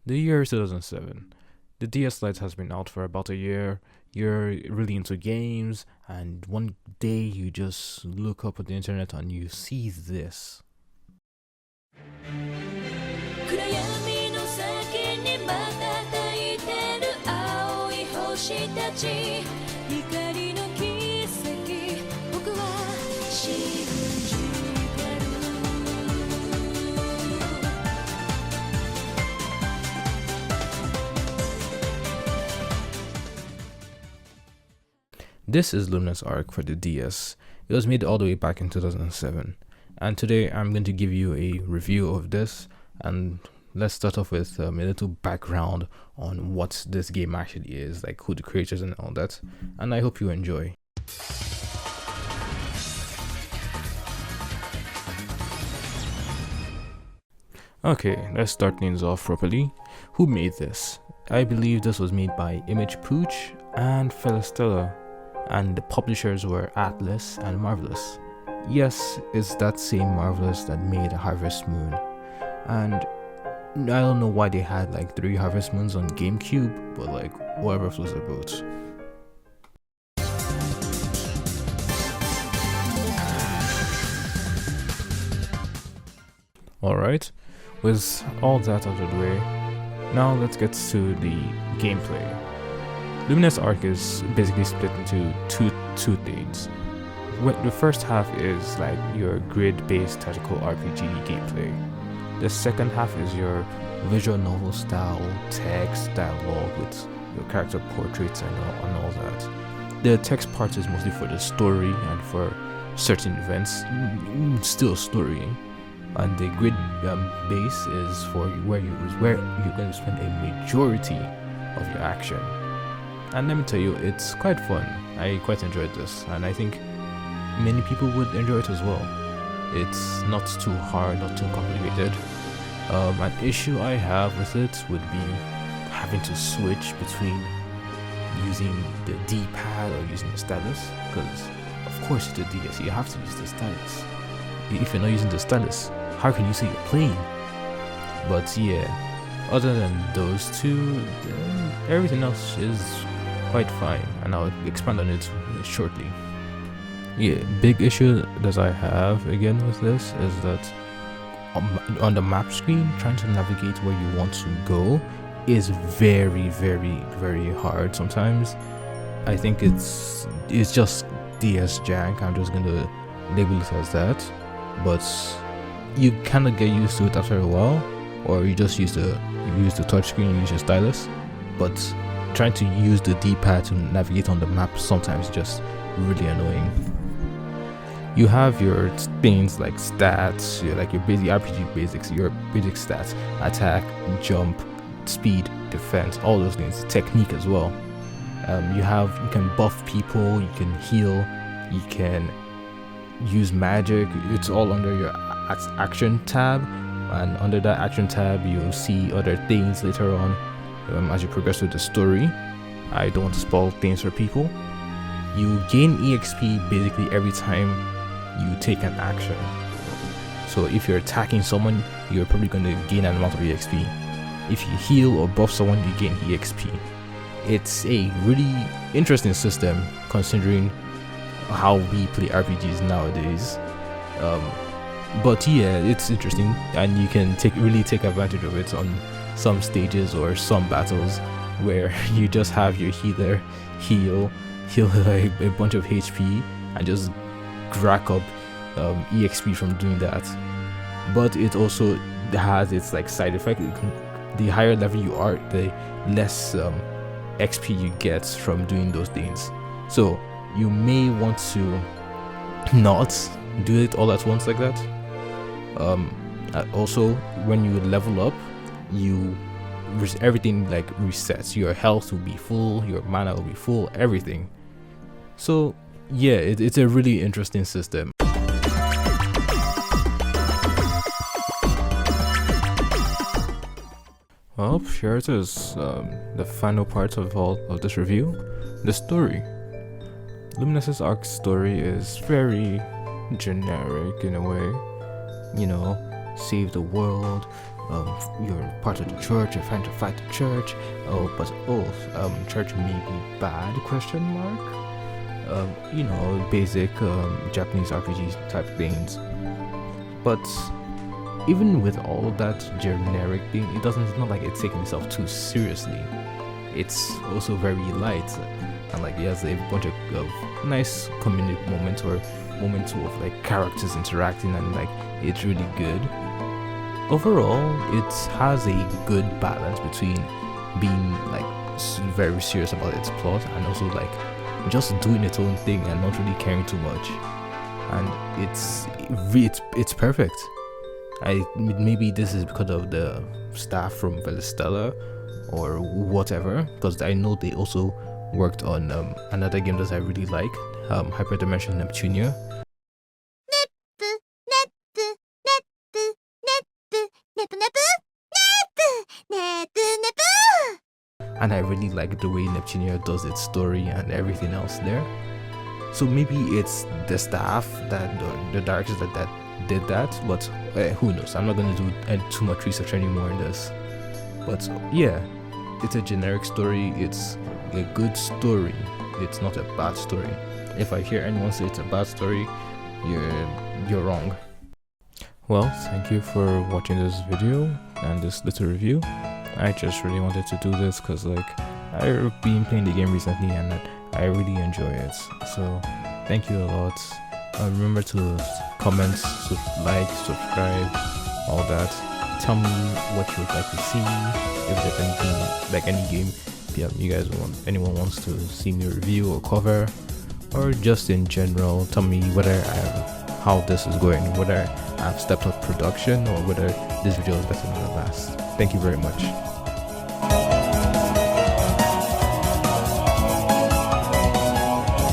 The year is 2007. The DS Lite has been out for about a year. You're really into games, and one day you just look up at the internet and you see this. 暗闇の先に瞬いてる青い星たち光の奇跡僕は信じてる This is Luminous Arc for the DS. It was made all the way back in 2007. And today I'm going to give you a review of this, and let's start off with a little background on what this game actually is, like who the creators and all that, and I hope you enjoy. Okay, let's start things off properly. Who made this? I believe this was made by Image Pooch and Felistella, and the publishers were Atlas and Marvelous. Yes, it's that same Marvelous that made Harvest Moon. And I don't know why they had like 3 Harvest Moons on GameCube, but like whatever floats their boats. Alright, with all that out of the way, now let's get to the gameplay. Luminous Arc is basically split into two things. The first half is like your grid-based tactical RPG gameplay. The second half is your visual novel style text dialogue with your character portraits and all that. The text part is mostly for the story and for certain events, still story. And the grid base is for where you're going to spend a majority of your action. And let me tell you, it's quite fun. I quite enjoyed this, and I think many people would enjoy it as well. It's not too hard, not too complicated. An issue I have with it would be having to switch between using the D-pad or using the stylus, because of course it's a DS, you have to use the stylus. If you're not using the stylus, how can you say you're playing? But yeah, other than those two, everything else is quite fine, and I'll expand on it shortly. Yeah, big issue that I have again with this is that on the map screen, trying to navigate where you want to go is very, very, very hard sometimes. I think it's just DS jank. I'm just gonna label it as that, but you kind of get used to it after a while, or you just use the touchscreen, use your stylus. But trying to use the D-pad to navigate on the map sometimes just really annoying. You have your things like stats, like your basic RPG basics, your basic stats, attack, jump, speed, defense, all those things, technique as well. You can buff people, you can heal, you can use magic. It's all under your action tab, and under that action tab you'll see other things later on as you progress with the story. I don't want to spoil things for people. You gain EXP basically every time you take an action. So if you're attacking someone, you're probably going to gain an amount of EXP. If you heal or buff someone, you gain EXP. It's a really interesting system considering how we play RPGs nowadays. But yeah, it's interesting, and you can really take advantage of it on some stages or some battles where you just have your healer heal like a bunch of HP and just rack up EXP from doing that. But it also has its like side effect. The higher level you are, the less XP you get from doing those things. So you may want to not do it all at once like that. Also, when you level up, everything like resets. Your health will be full, your mana will be full, everything. So yeah, it's a really interesting system. Well, here it is, the final part of this review, the story. Luminous Arc's story is very generic in a way. You know, save the world, you're part of the church, you're trying to fight the church. Church may be bad? Question mark. Basic Japanese RPG type things. But even with all of that generic thing, it's not like it's taking itself too seriously. It's also very light, and like it has a bunch of nice comedic moments or moments of like characters interacting, and like it's really good. Overall, it has a good balance between being like very serious about its plot and also like just doing its own thing and not really caring too much. And it's perfect. Maybe this is because of the staff from Velistella or whatever, because I know they also worked on another game that I really like, Hyperdimension Neptunia. And I really like the way Neptunia does its story and everything else there. So maybe it's the staff the directors that did that, but who knows. I'm not going to do too much research anymore in this. But yeah, it's a generic story. It's a good story. It's not a bad story. If I hear anyone say it's a bad story, you're wrong. Well, thank you for watching this video and this little review. I just really wanted to do this because like I've been playing the game recently and I really enjoy it. So thank you a lot. Remember to comment, like, subscribe, all that. Tell me what you would like to see. If there's anything, like any game anyone wants to see me review or cover, or just in general, tell me how this is going, whether I've stepped up production or whether this video is better than the last. Thank you very much.